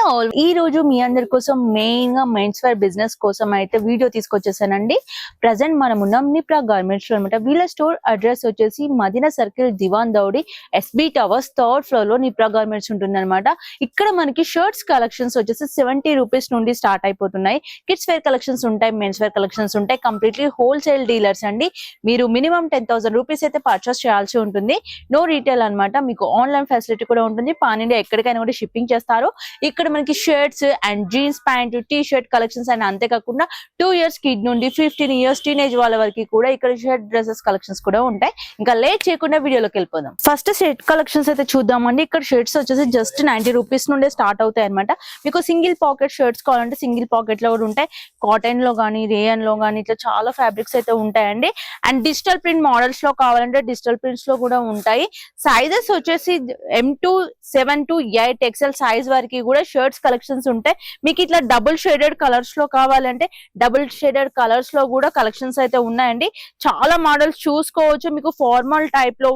All ఈ రోజు మీ అందరి కోసం మెయిన్ గా మెన్స్ వేర్ బిజినెస్ కోసం అయితే వీడియో తీసుకొచ్చేసానండి. ప్రెసెంట్ మనం ఉన్నాం నిప్రా గార్మెంట్స్ లో అనమాట. వీళ్ళ స్టోర్ అడ్రస్ వచ్చేసి మదీనా సర్కిల్, దివాన్ దౌడి, ఎస్బీ టవర్స్ థర్డ్ ఫ్లోర్ లో నిప్రా గార్మెంట్స్ ఉంటుంది అనమాట. ఇక్కడ మనకి షర్ట్స్ కలెక్షన్స్ వచ్చేసి 70 రూపీస్ నుండి స్టార్ట్ అయిపోతున్నాయి. కిడ్స్ వేర్ కలెక్షన్స్ ఉంటాయి, మెన్స్ వేర్ కలెక్షన్స్ ఉంటాయి. కంప్లీట్లీ హోల్సేల్ డీలర్స్ అండి. మీరు మినిమం 10,000 రూపీస్ అయితే పర్చేస్ చేయాల్సి ఉంటుంది. నో రీటైల్ అనమాట. మీకు ఆన్లైన్ ఫెసిలిటీ కూడా ఉంటుంది. పాన్ ఇండియా ఎక్కడికైనా కూడా షిప్పింగ్ చేస్తారు. ఇక్కడ మనకి shirts and jeans pant, tea shirt collections and అంతేకాకుండా 2 ఇయర్స్ కిడ్ నుండి 15 ఇయర్స్ టీనేజ్ వాళ్ళ వరకు కూడా ఇక్కడ షర్ట్ డ్రెస్సెస్ కలెక్షన్స్ కూడా ఉంటాయి. ఇంకా లేట్ చేయకుండా వీడియోలోకి వెళ్ళిపోదాం. ఫస్ట్ షర్ట్ కలెక్షన్స్ అయితే చూద్దామండి. ఇక్కడ షర్ట్స్ వచ్చేసి జస్ట్ 90 రూపీస్ నుండే స్టార్ట్ అవుతాయి అనమాట. మీకు సింగిల్ పాకెట్ షర్ట్స్ కావాలంటే సింగిల్ పాకెట్ లో కూడా ఉంటాయి. కాటన్ లో గానీ, రేయన్ లో గానీ ఇట్లా చాలా ఫ్యాబ్రిక్స్ అయితే ఉంటాయండి. అండ్ డిజిటల్ ప్రింట్ మోడల్స్ లో కావాలంటే డిజిటల్ ప్రింట్స్ లో కూడా ఉంటాయి. సైజెస్ వచ్చేసి M2 7 to 8 XL సైజ్ వరకు కూడా షర్ట్స్ కలెక్షన్స్ ఉంటాయి. మీకు ఇట్లా డబుల్ షేడెడ్ కలర్స్ లో కావాలంటే డబుల్ షేడెడ్ కలర్స్ లో కూడా కలెక్షన్స్ అయితే ఉన్నాయండి. చాలా మోడల్స్ చూసుకోవచ్చు. మీకు ఫార్మల్ టైప్ లో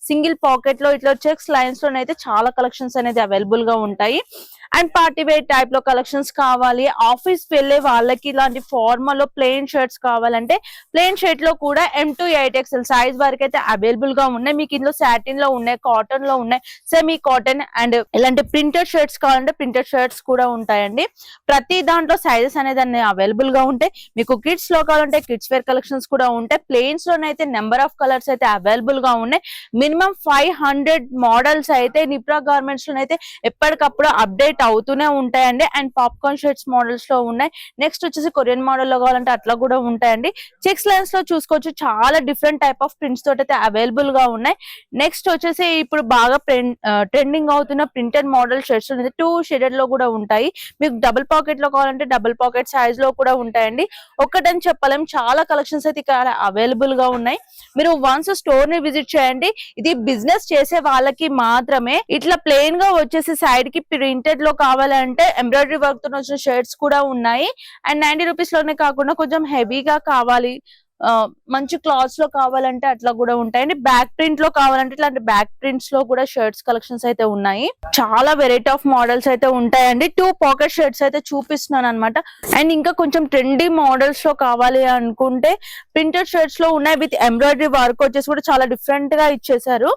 సింగిల్ పాకెట్ లో ఇట్లా చెక్స్ లైన్స్ లోనైతే చాలా కలెక్షన్స్ అనేది అవైలబుల్ గా ఉంటాయి. అండ్ పార్టీ వేర్ టైప్ లో కలెక్షన్స్ కావాలి, ఆఫీస్ వెళ్లే వాళ్ళకి ఇలాంటి ఫార్మల్ లో ప్లెయిన్ షర్ట్స్ కావాలంటే ప్లెయిన్ షర్ట్ లో కూడా M2 8 XL సైజ్ వరకు అయితే అవైలబుల్ గా ఉన్నాయి. మీకు ఇందులో సాటిన్ లో ఉన్నాయి, కాటన్ లో ఉన్నాయి, సెమీ కాటన్ అండ్ ఇలాంటి ప్రింటెడ్ షర్ట్స్ కావాలంటే ప్రింటెడ్ షర్ట్స్ కూడా ఉంటాయండి. ప్రతి దాంట్లో సైజెస్ అనేది అన్ని అవైలబుల్ గా ఉంటాయి. మీకు కిడ్స్ లో కావాలంటే కిడ్స్ వేర్ కలెక్షన్స్ కూడా ఉంటాయి. ప్లెయిన్స్ లోనైతే నెంబర్ ఆఫ్ కలర్స్ అయితే అవైలబుల్ గా ఉన్నాయి. మినిమం 500 మోడల్స్ అయితే నిప్రా గార్మెంట్స్ లోనైతే ఎప్పటికప్పుడు అప్డేట్ అవుతూనే ఉంటాయండి. అండ్ పాప్కార్న్ షర్ట్స్ మోడల్స్ లో ఉన్నాయి. నెక్స్ట్ వచ్చేసి కొరియన్ మోడల్ లో కావాలంటే అట్లా కూడా ఉంటాయండి. చెక్స్ లైన్స్ లో చూసుకోవచ్చు. చాలా డిఫరెంట్ టైప్ ఆఫ్ ప్రింట్స్ తోటి అయితే అవైలబుల్ గా ఉన్నాయి. నెక్స్ట్ వచ్చేసి ఇప్పుడు బాగా ట్రెండింగ్ అవుతున్న ప్రింటెడ్ మోడల్ షర్ట్స్ 2 షేడెడ్ లో కూడా ఉంటాయి. మీకు డబుల్ పాకెట్ లో కావాలంటే డబుల్ పాకెట్ సైజ్ లో కూడా ఉంటాయండి. ఒక్కటని చెప్పలేం, చాలా కలెక్షన్స్ అయితే ఇక్కడ అవైలబుల్ గా ఉన్నాయి. మీరు వన్స్ స్టోర్ ని విజిట్ చేయండి. ఇది బిజినెస్ చేసే వాళ్ళకి మాత్రమే. ఇట్లా ప్లెయిన్ గా వచ్చేసి సైడ్ కి ప్రింటెడ్ లో కావాలంటే ఎంబ్రాయిడరీ వర్క్ తో వచ్చిన షర్ట్స్ కూడా ఉన్నాయి. అండ్ 90 రూపీస్ లోనే కాకుండా కొంచెం హెవీగా కావాలి, మంచి క్లాత్స్ లో కావాలంటే అట్లా కూడా ఉంటాయండి. బ్యాక్ ప్రింట్ లో కావాలంటే ఇట్లాంటి బ్యాక్ ప్రింట్స్ లో కూడా షర్ట్స్ కలెక్షన్స్ అయితే ఉన్నాయి. చాలా వెరైటీ ఆఫ్ మోడల్స్ అయితే ఉంటాయండి. 2 పాకెట్ షర్ట్స్ అయితే చూపిస్తున్నాను అనమాట. అండ్ ఇంకా కొంచెం ట్రెండీ మోడల్స్ లో కావాలి అనుకుంటే ప్రింటెడ్ షర్ట్స్ లో ఉన్నాయి. విత్ ఎంబ్రాయిడరీ వర్క్ వచ్చేసి కూడా చాలా డిఫరెంట్ గా ఇచ్చేసారు.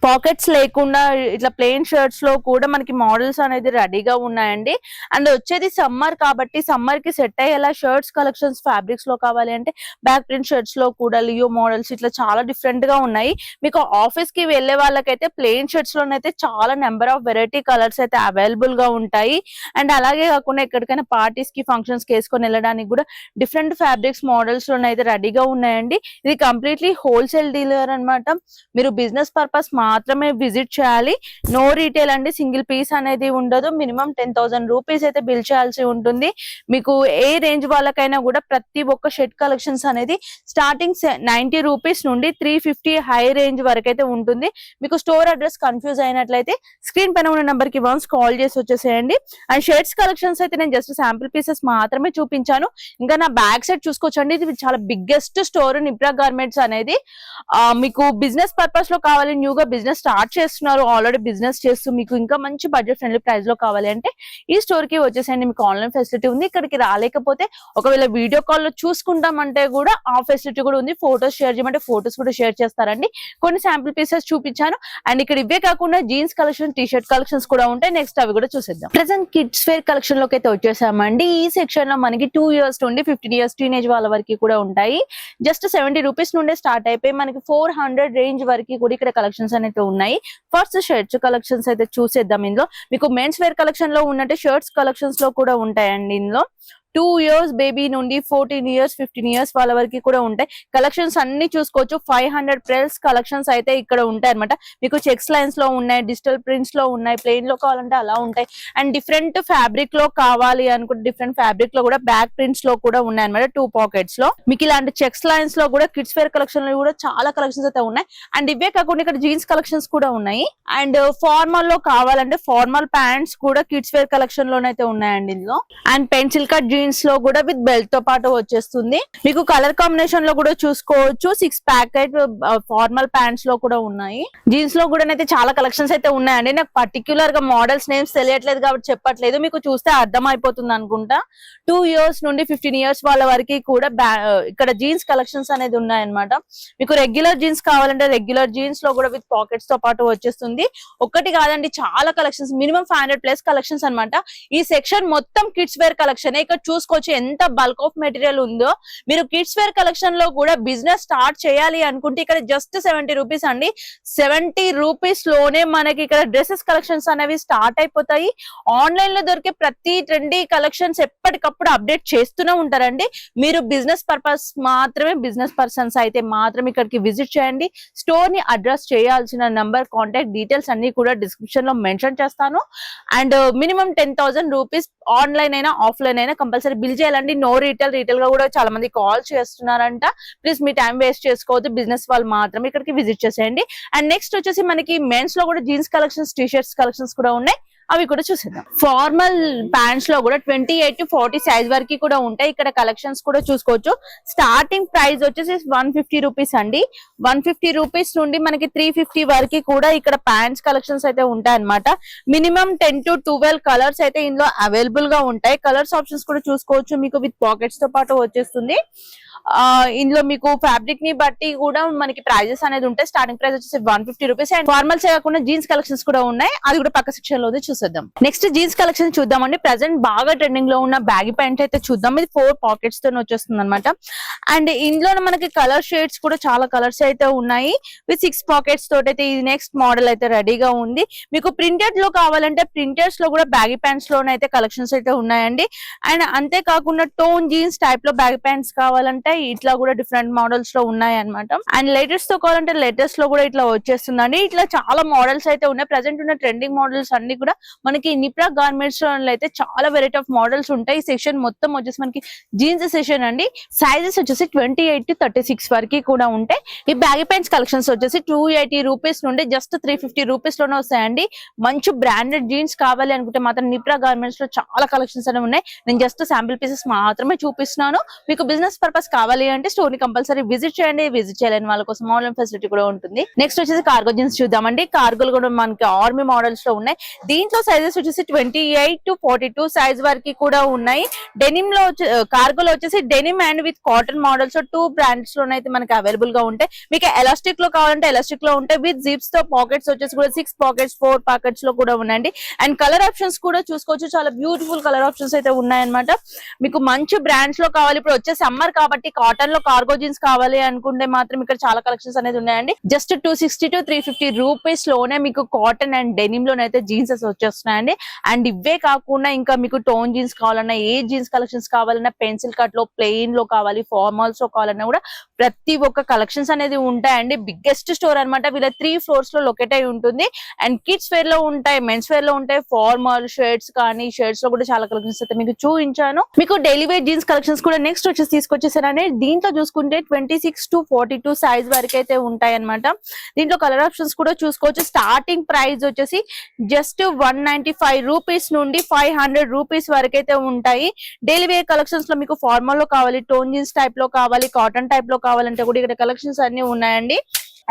పాకెట్స్ లేకుండా ఇట్లా ప్లెయిన్ షర్ట్స్ లో కూడా మనకి మోడల్స్ అనేది రెడీగా ఉన్నాయండి. అండ్ వచ్చేది సమ్మర్ కాబట్టి సమ్మర్ కి సెట్ అయ్యేలా షర్ట్స్ కలెక్షన్స్ ఫ్యాబ్రిక్స్ లో కావాలి అంటే బ్యాక్ ప్రింట్ షర్ట్స్ లో కూడా లియో మోడల్స్ ఇట్లా చాలా డిఫరెంట్ గా ఉన్నాయి. మీకు ఆఫీస్ కి వెళ్లే వాళ్ళకైతే ప్లెయిన్ షర్ట్స్ లోనైతే చాలా నెంబర్ ఆఫ్ వెరైటీ కలర్స్ అయితే అవైలబుల్ గా ఉంటాయి. అండ్ అలాగే కాకుండా ఎక్కడికైనా పార్టీస్ కి ఫంక్షన్స్ కి వేసుకొని వెళ్ళడానికి కూడా డిఫరెంట్ ఫ్యాబ్రిక్స్ మోడల్స్ లోనైతే రెడీగా ఉన్నాయండి. ఇది కంప్లీట్లీ హోల్సేల్ డీలర్ అనమాట. మీరు బిజినెస్ పర్పస్ మాత్రమే విజిట్ చేయాలి. నో రీటైల్ అండి. సింగిల్ పీస్ అనేది ఉండదు. మినిమం 10,000 రూపీస్ అయితే బిల్ చేయాల్సి ఉంటుంది. మీకు ఏ రేంజ్ వాళ్ళకైనా కూడా ప్రతి ఒక్క షర్ట్ కలెక్షన్స్ అనేది స్టార్టింగ్ 90 రూపీస్ నుండి 350 హై రేంజ్ వరకు అయితే ఉంటుంది. మీకు స్టోర్ అడ్రస్ కన్ఫ్యూజ్ అయినట్లయితే స్క్రీన్ పైన ఉన్న నెంబర్ కి వన్స్ కాల్ చేసి వచ్చేసేయండి. అండ్ షర్ట్స్ కలెక్షన్స్ అయితే నేను జస్ట్ శాంపుల్ పీసెస్ మాత్రమే చూపించాను. ఇంకా నా బ్యాక్ సైడ్ చూసుకోవచ్చండి. ఇది చాలా బిగ్గెస్ట్ స్టోర్ నిప్రా గార్మెంట్స్ అనేది. మీకు బిజినెస్ పర్పస్ లో కావాలి, న్యూగా బిజినెస్ స్టార్ట్ చేస్తున్నారు, ఆల్రెడీ బిజినెస్ చేస్తూ మీకు ఇంకా మంచి బడ్జెట్ ఫ్రెండ్లీ ప్రైస్ లో కావాలి అంటే ఈ స్టోర్ కి వచ్చేసండి. మీకు ఆన్లైన్ ఫెసిలిటీ ఉంది. ఇక్కడికి రాలేకపోతే ఒకవేళ వీడియో కాల్ లో చూసుకుంటామంటే కూడా ఆ ఫెసిలిటీ కూడా ఉంది. ఫోటోస్ షేర్ చేయమంటే ఫోటోస్ కూడా షేర్ చేస్తారండి. కొన్ని శాంపుల్ పీసెస్ చూపించాను. అండ్ ఇక్కడ ఇవే కాకుండా jeans collection, tea shirt collections కూడా ఉంటాయి. నెక్స్ట్ అవి కూడా చూసేద్దాం. ప్రెసెంట్ కిడ్స్ వేర్ కలెక్షన్ లోకి అయితే వచ్చేసామండి. ఈ సెక్షన్ లో మనకి 2 ఇయర్స్ నుండి 15 ఇయర్స్ టీనేజ్ వాళ్ళ వరకు కూడా ఉంటాయి. జస్ట్ 70 రూపీస్ నుండే స్టార్ట్ అయిపోయి మనకి 400 రేంజ్ వరకు కూడా ఇక్కడ కలెక్షన్స్ అనేది ఉన్నాయి. ఫస్ట్ షర్ట్స్ కలెక్షన్స్ అయితే చూసేద్దాం. ఇందులో మీకు మెన్స్ వేర్ కలెక్షన్ లో ఉన్నట్టే షర్ట్స్ కలెక్షన్స్ లో కూడా ఉంటాయండి. ఇందులో 2 ఇయర్స్ బేబీ నుండి 14 ఇయర్స్ 15 ఇయర్స్ వాళ్ళ వరకు కూడా ఉంటాయి. కలెక్షన్స్ అన్ని చూసుకోవచ్చు. 500 ప్లస్ కలెక్షన్స్ అయితే ఇక్కడ ఉంటాయి అనమాట. మీకు చెక్స్ లైన్స్ లో ఉన్నాయి, డిజిటల్ ప్రింట్స్ లో ఉన్నాయి, ప్లెయిన్ లో కావాలంటే అలా ఉంటాయి. అండ్ డిఫరెంట్ ఫ్యాబ్రిక్ లో కావాలి అనుకుంటే డిఫరెంట్ ఫ్యాబ్రిక్ లో కూడా బ్యాక్ ప్రింట్స్ లో కూడా ఉన్నాయి అనమాట. 2 పాకెట్స్ లో మీకు ఇలాంటి చెక్స్ లైన్స్ లో కూడా కిడ్స్ వేర్ కలెక్షన్ లో కూడా చాలా కలెక్షన్స్ అయితే ఉన్నాయి. అండ్ ఇవే కాకుండా ఇక్కడ జీన్స్ కలెక్షన్స్ కూడా ఉన్నాయి. అండ్ ఫార్మల్ లో కావాలంటే ఫార్మల్ ప్యాంట్స్ కూడా కిడ్స్ వేర్ కలెక్షన్ లోనైతే ఉన్నాయండి ఇందులో. అండ్ పెన్సిల్ కట్ జీన్స్ లో కూడా విత్ బెల్ట్ తో పాటు వచ్చేస్తుంది. మీకు కలర్ కాంబినేషన్ లో కూడా చూసుకోవచ్చు. 6 ప్యాకెట్ ఫార్మల్ ప్యాంట్స్ లో కూడా ఉన్నాయి. జీన్స్ లో కూడా అయితే చాలా కలెక్షన్స్ అయితే ఉన్నాయండి. నాకు పర్టిక్యులర్ గా మోడల్స్ నేమ్స్ తెలియట్లేదు కాబట్టి చెప్పట్లేదు, మీకు చూస్తే అర్థం అయిపోతుంది అనుకుంటా. 2 years నుండి 15 years వాళ్ళ వరకు కూడా ఇక్కడ జీన్స్ కలెక్షన్స్ అనేది ఉన్నాయన్నమాట. మీకు రెగ్యులర్ జీన్స్ కావాలంటే రెగ్యులర్ జీన్స్ లో కూడా విత్ పాకెట్స్ తో పాటు వచ్చేస్తుంది. ఒకటి కాదండి, చాలా కలెక్షన్స్, మినిమం 500+ కలెక్షన్స్ అన్నమాట. ఈ సెక్షన్ మొత్తం కిడ్స్ వేర్ కలెక్షన్. ఇక్కడ చూసుకోవచ్చు ఎంత బల్క్ ఆఫ్ మెటీరియల్ ఉందో. మీరు కిడ్స్ వేర్ కలెక్షన్ లో కూడా బిజినెస్ స్టార్ట్ చేయాలి అనుకుంటే ఇక్కడ జస్ట్ 70 రూపీస్ అండి. 70 రూపీస్ లోనే మనకి ఇక్కడ డ్రెస్సెస్ కలెక్షన్స్ అనేవి స్టార్ట్ అయిపోతాయి. ఆన్లైన్ లో దొరికే ప్రతి ట్రెండీ కలెక్షన్స్ ఎప్పటికప్పుడు అప్డేట్ చేస్తూనే ఉంటారండి. మీరు బిజినెస్ పర్పస్ మాత్రమే, బిజినెస్ పర్సన్స్ అయితే మాత్రమే ఇక్కడికి విజిట్ చేయండి. స్టోర్ ని అడ్రస్ చేయాల్సిన నంబర్, కాంటాక్ట్ డీటెయిల్స్ అన్ని కూడా డిస్క్రిప్షన్ లో మెన్షన్ చేస్తాను. అండ్ మినిమం 10,000 రూపీస్ ఆన్లైన్ అయినా ఆఫ్లైన్ అయినా కంపల్సరీ బిల్ చేయాలండి. No retail. రీటైల్ గా కూడా చాలా మంది కాల్ చేస్తున్నారంట. ప్లీజ్ మీ టైం వేస్ట్ చేసుకోవద్దు, బిజినెస్ వాళ్ళు మాత్రమే ఇక్కడికి విజిట్ చేసేయండి. అండ్ నెక్స్ట్ వచ్చేసి మనకి మెన్స్ లో కూడా jeans collections, T shirts collections కూడా ఉన్నాయి. అవి కూడా చూసేద్దాం. ఫార్మల్ ప్యాంట్స్ లో కూడా 28 to 40 సైజ్ వరకు కూడా ఉంటాయి. ఇక్కడ కలెక్షన్స్ కూడా చూసుకోవచ్చు. స్టార్టింగ్ ప్రైస్ వచ్చేసి 150 రూపీస్ అండి. 150 రూపీస్ నుండి మనకి 350 వరకు కూడా ఇక్కడ ప్యాంట్స్ కలెక్షన్స్ అయితే ఉంటాయి అన్నమాట. మినిమం 10 to 12 కలర్స్ అయితే ఇందులో అవైలబుల్ గా ఉంటాయి. కలర్స్ ఆప్షన్స్ కూడా చూసుకోవచ్చు. మీకు విత్ పాకెట్స్ తో పాటు వచ్చేస్తుంది. ఇందులో మీకు ఫ్యాబ్రిక్ ని బట్టి కూడా మనకి ప్రైజెస్ అనేది ఉంటాయి. స్టార్టింగ్ ప్రైస్ వచ్చేసి 150 రూపీస్. అండ్ ఫార్మల్స్ కాకుండా జీన్స్ కలెక్షన్స్ కూడా ఉన్నాయి. అది కూడా పక్క సెక్షన్ లో చూసేద్దాం. నెక్స్ట్ జీన్స్ కలెక్షన్ చూద్దామండి. ప్రెసెంట్ బాగా ట్రెండింగ్ లో ఉన్న బ్యాగీ ప్యాంట్ అయితే చూద్దాం. ఇది 4 పాకెట్స్ తో వచ్చేస్తుంది అనమాట. అండ్ ఇందులో మనకి కలర్ షేడ్స్ కూడా చాలా కలర్స్ అయితే ఉన్నాయి. విత్ 6 పాకెట్స్ తోటి అయితే ఇది నెక్స్ట్ మోడల్ అయితే రెడీగా ఉంది. మీకు ప్రింటెడ్ లో కావాలంటే ప్రింటెడ్స్ లో కూడా బ్యాగీ ప్యాంట్స్ లోనే అయితే కలెక్షన్స్ అయితే ఉన్నాయండి. అండ్ అంతేకాకుండా టోన్ జీన్స్ టైప్ లో బ్యాగీ ప్యాంట్స్ కావాలంటే ఇట్లా కూడా డిఫరెంట్ మోడల్స్ లో ఉన్నాయి అనమాట. అండ్ లేటెస్ట్ తో కావాలంటే లేటెస్ట్ లో కూడా ఇట్లా వచ్చేస్తుందండి. ఇట్లా చాలా మోడల్స్ అయితే ఉన్నాయి. ప్రెసెంట్ ఉన్న ట్రెండింగ్ మోడల్స్ అన్ని కూడా మనకి నిప్రా గార్మెంట్స్ లో అయితే చాలా వెరైటీ ఆఫ్ మోడల్స్ ఉంటాయి. ఈ సెక్షన్ మొత్తం వచ్చేసి మనకి జీన్స్ సెక్షన్ అండి. సైజెస్ వచ్చేసి 28 to 36 వరకు కూడా ఉంటాయి. ఈ బ్యాగీ ప్యాంట్స్ కలెక్షన్స్ వచ్చేసి 280 రూపీస్ నుండి జస్ట్ 350 రూపీస్ లోనే వస్తాయండి. మంచి బ్రాండెడ్ జీన్స్ కావాలి అనుకుంటే మాత్రం నిప్రా గార్మెంట్స్ లో చాలా కలెక్షన్స్ అనేవి ఉన్నాయి. నేను జస్ట్ శాంపిల్ పీసెస్ మాత్రమే చూపిస్తున్నాను. మీకు బిజినెస్ పర్పస్ కావాలి అంటే స్టోర్ ని కంపల్సరీ విజిట్ చేయండి. విజిట్ చేయలేని వాళ్ళ కోసం ఆన్లైన్ ఫెసిలిటీ కూడా ఉంటుంది. నెక్స్ట్ వచ్చేసి కార్గో జీన్స్ చూద్దామండి. కార్గోలు కూడా మనకి ఆర్మీ మోడల్స్ లో ఉన్నాయి. దీంట్లో సైజెస్ వచ్చేసి 28 to 42 సైజ్ వరకు కూడా ఉన్నాయి. డెనిమ్ లో కార్గోలో వచ్చేసి denim and with cotton models 2 brands లోనైతే మనకి అవైలబుల్ గా ఉంటాయి. మీకు ఎలాస్టిక్ లో కావాలంటే ఎలాస్టిక్ లో ఉంటాయి. విత్ జిప్స్ తో పాకెట్స్ వచ్చేసి కూడా 6 పాకెట్స్ 4 పాకెట్స్ లో కూడా ఉన్నాయండి. అండ్ కలర్ ఆప్షన్స్ కూడా చూసుకోవచ్చు. చాలా బ్యూటిఫుల్ కలర్ ఆప్షన్స్ అయితే ఉన్నాయన్నమాట. మీకు మంచి బ్రాండ్స్ లో కావాలి. ఇప్పుడు వచ్చే సమ్మర్ కాబట్టి కాటన్ లో కార్గో జీన్స్ కావాలి అనుకుంటే మాత్రం ఇక్కడ చాలా కలెక్షన్స్ అనేది ఉన్నాయండి. జస్ట్ 260 to 350 రూపీస్ లోనే మీకు కాటన్ అండ్ డెనిమ్ లోనైతే జీన్సెస్ వచ్చేస్తున్నాయండి. అండ్ ఇవే కాకుండా ఇంకా మీకు టోన్ జీన్స్ కావాలన్నా, ఏ జీన్స్ కలెక్షన్స్ కావాలన్నా, పెన్సిల్ కట్ లో, ప్లెయిన్ లో కావాలి, ఫార్మల్స్ లో కావాలన్నా కూడా ప్రతి ఒక్క కలెక్షన్స్ అనేది ఉంటాయండి. బిగ్గెస్ట్ స్టోర్ అనమాట. వీళ్ళ 3 floors లో లొకేట్ అయి ఉంటుంది. అండ్ కిడ్స్ వేర్ లో ఉంటాయి, మెన్స్ వేర్ లో ఉంటాయి, ఫార్మల్ షర్ట్స్ కానీ షర్ట్స్ లో కూడా చాలా కలెక్షన్స్ అయితే మీకు చూపించాను. మీకు డైలీ వేర్ జీన్స్ కలెక్షన్స్ కూడా నెక్స్ట్ వచ్చేసి తీసుకొచ్చేసారని. దీంట్లో చూసుకుంటే 26 to 42 సైజ్ వరకు అయితే ఉంటాయి అనమాట. దీంట్లో కలర్ ఆప్షన్స్ కూడా చూసుకోవచ్చు. స్టార్టింగ్ ప్రైస్ వచ్చేసి జస్ట్ 195 రూపీస్ నుండి 500 రూపీస్ వరకు అయితే ఉంటాయి. డైలీ వేర్ కలెక్షన్స్ లో మీకు ఫార్మల్ లో కావాలి, టోన్ జీన్స్ టైప్ లో కావాలి, కాటన్ టైప్ లో కావాలంటే కూడా ఇక్కడ కలెక్షన్స్ అన్ని ఉన్నాయండి.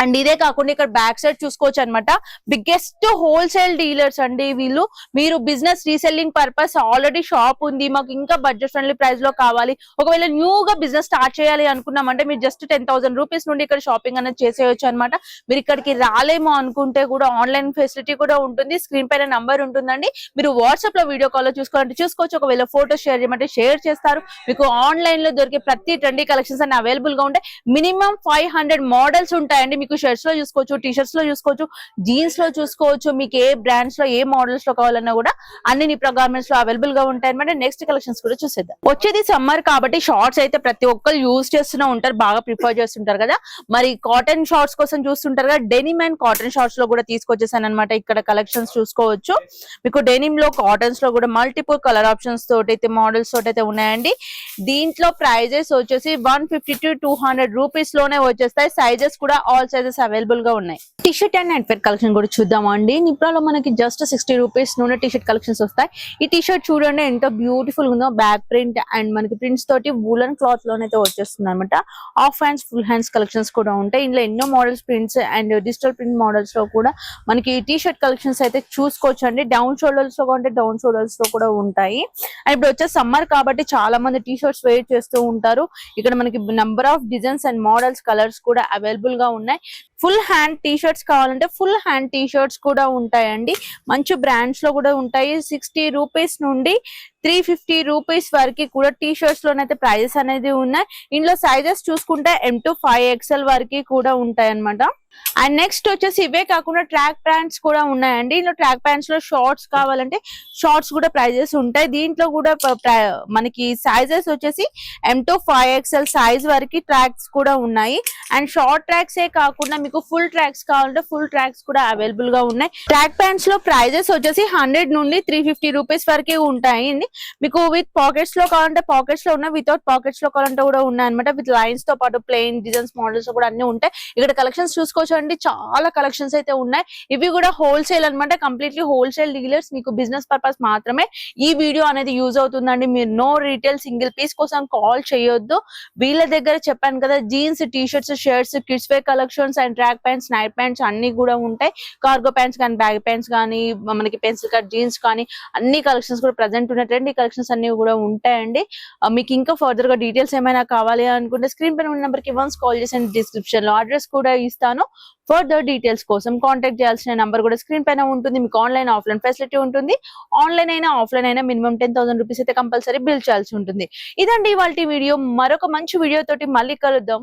అండ్ ఇదే కాకుండా ఇక్కడ బ్యాక్ సైడ్ చూసుకోవచ్చు అనమాట. బిగ్గెస్ట్ హోల్సేల్ డీలర్స్ అండి వీళ్ళు. మీరు business reselling purpose already shop ఉంది, మాకు ఇంకా బడ్జెట్ ఫ్రెండ్లీ ప్రైస్ లో కావాలి, ఒకవేళ న్యూగా బిజినెస్ స్టార్ట్ చేయాలి అనుకున్నామంటే మీరు జస్ట్ 10,000 రూపీస్ నుండి ఇక్కడ షాపింగ్ అనేది చేసేయచ్చు అనమాట. మీరు ఇక్కడికి రాలేమో అనుకుంటే కూడా ఆన్లైన్ ఫెసిలిటీ కూడా ఉంటుంది. స్క్రీన్ పైన నంబర్ ఉంటుందండి. మీరు వాట్సాప్ లో వీడియో కాల్ లో చూసుకోవాలంటే చూసుకోవచ్చు. ఒకవేళ ఫోటో షేర్ చేయమంటే షేర్ చేస్తారు. మీకు ఆన్లైన్ లో దొరికే ప్రతి ట్రెండీ కలెక్షన్స్ అన్ని అవైలబుల్ గా ఉంటాయి. మినిమం 500 మోడల్స్ ఉంటాయండి. మీకు షర్ట్స్ లో చూసుకోవచ్చు, టీ షర్ట్స్ లో చూసుకోవచ్చు, జీన్స్ లో చూసుకోవచ్చు. మీకు ఏ బ్రాండ్స్ లో ఏ మోడల్స్ లో కావాలన్నా కూడా అన్ని నిప్రా గార్మెంట్స్ లో అవైలబుల్ గా ఉంటాయి అనమాట. నెక్స్ట్ కలెక్షన్స్ కూడా చూసేద్దాం. వచ్చేది సమ్మర్ కాబట్టి షార్ట్స్ అయితే ప్రతి ఒక్కరు యూజ్ చేస్తూనే ఉంటారు, బాగా ప్రిఫర్ చేస్తుంటారు కదా. మరి కాటన్ షార్ట్స్ కోసం చూస్తుంటారు కదా. డెనిమ్ అండ్ కాటన్ షార్ట్స్ లో కూడా తీసుకొచ్చేసాను అనమాట. ఇక్కడ కలెక్షన్స్ చూసుకోవచ్చు. మీకు డెనిమ్ లో, కాటన్స్ లో కూడా మల్టిపుల్ కలర్ ఆప్షన్స్ తోటి అయితే మోడల్స్ తోటి అయితే ఉన్నాయండి. దీంట్లో ప్రైజెస్ వచ్చేసి 150 to 200 రూపీస్ లోనే వచ్చేస్తాయి. సైజెస్ కూడా ఆల్ సైజెస్ అవైలబుల్ గా ఉన్నాయి. T T shirt and night wear collection కూడా చూద్దామండి. నిప్రాలో మనకి జస్ట్ 60 రూపీస్ నూనె టీ షర్ట్ కలెక్షన్స్ వస్తాయి. ఈ టీ షర్ట్ చూడండి ఎంత బ్యూటిఫుల్ ఉందో, బ్యాక్ ప్రింట్ అండ్ మనకి ప్రింట్స్ తోటి వూలన్ క్లాత్ లోనైతే వచ్చేస్తుంది అనమాట. Half hands full hands collections కూడా ఉంటాయి. ఇందులో ఎన్నో models prints and digital print models లో కూడా మనకి ఈ టీ షర్ట్ కలెక్షన్స్ అయితే చూసుకోవచ్చు అండి. డౌన్ షోల్డర్స్ లో అంటే డౌన్ షోల్డర్స్ లో కూడా ఉంటాయి. అండ్ ఇప్పుడు వచ్చే సమ్మర్ కాబట్టి చాలా మంది టీ షర్ట్స్ వేర్ చేస్తూ ఉంటారు. ఇక్కడ మనకి number of designs and models colours కూడా అవైలబుల్ గా ఉన్నాయి. ఫుల్ హ్యాండ్ టీ షర్ట్స్ కావాలంటే ఫుల్ హ్యాండ్ టీ షర్ట్స్ కూడా ఉంటాయండి. మంచి బ్రాండ్స్ లో కూడా ఉంటాయి. 60 రూపీస్ నుండి 350 రూపీస్ వరకు కూడా టీ షర్ట్స్ లోనైతే ప్రైజెస్ అనేది ఉన్నాయి. ఇందులో సైజెస్ చూసుకుంటే M to 5XL వరకు కూడా ఉంటాయి అనమాట. అండ్ నెక్స్ట్ వచ్చేసి ఇవే కాకుండా ట్రాక్ ప్యాంట్స్ కూడా ఉన్నాయండి. ఇందులో ట్రాక్ ప్యాంట్స్ లో షార్ట్స్ కావాలంటే షార్ట్స్ కూడా ప్రైజెస్ ఉంటాయి. దీంట్లో కూడా మనకి సైజెస్ వచ్చేసి M to 5XL సైజ్ వరకు ట్రాక్స్ కూడా ఉన్నాయి. అండ్ షార్ట్ ట్రాక్స్ ఏ కాకుండా మీకు ఫుల్ ట్రాక్స్ కావాలంటే ఫుల్ ట్రాక్స్ కూడా అవైలబుల్ గా ఉన్నాయి. ట్రాక్ ప్యాంట్స్ లో ప్రైజెస్ వచ్చేసి 100 నుండి 350 రూపీస్ వరకు ఉంటాయి. మీకు విత్ పాకెట్స్ లో కావాలంటే పాకెట్స్ లో ఉన్నాయి, వితౌట్ పాకెట్స్ లో కావాలంటే కూడా ఉన్నాయి అనమాట. విత్ లైన్స్ తో పాటు ప్లెయిన్ డిజైన్స్ మోడల్స్ కూడా అన్ని ఉంటాయి. ఇక్కడ కలెక్షన్స్ చూసుకోవచ్చు అండి, చాలా కలెక్షన్స్ అయితే ఉన్నాయి. ఇవి కూడా హోల్సేల్ అనమాట, కంప్లీట్లీ హోల్సేల్ డీలర్స్. మీకు బిజినెస్ పర్పస్ మాత్రమే ఈ వీడియో అనేది యూజ్ అవుతుందండి. మీరు నో రీటైల్ సింగిల్ పీస్ కోసం కాల్ చేయొద్దు. వీళ్ళ దగ్గర చెప్పాను కదా, jeans, T shirts, shirts, kids wear collections and track pants, night pants అన్ని కూడా ఉంటాయి. కార్గో ప్యాంట్స్ కానీ, బ్యాగ్ ప్యాంట్స్ కానీ, మనకి పెన్సిల్ కట్ జీన్స్ కానీ అన్ని కలెక్షన్స్ కూడా ప్రెసెంట్ ఉన్నాయి. ట్రెండీ కలెక్షన్స్ అన్ని కూడా ఉంటాయండి. మీకు ఇంకా ఫర్దర్ గా డీటెయిల్స్ ఏమైనా కావాలి అనుకుంటే స్క్రీన్ పైన ఉన్న నెంబర్ కి వన్స్ కాల్ చేసి డిస్క్రిప్షన్ లో అడ్రస్ కూడా ఇస్తాను. ఫర్దర్ డీటెయిల్స్ కోసం కాంటాక్ట్ చేయాల్సిన నంబర్ కూడా స్క్రీన్ పైన ఉంటుంది. మీకు ఆన్లైన్ ఆఫ్లైన్ ఫెసిలిటీ ఉంటుంది. ఆన్లైన్ అయినా ఆఫ్లైన్ అయినా మినిమం 10,000 రూపీస్ అయితే కంపల్సరీ బిల్ చేయాల్సి ఉంటుంది. ఇదండి ఇవాల్టి వీడియో. మరొక మంచి వీడియో తోటి మళ్ళీ కలుద్దాం.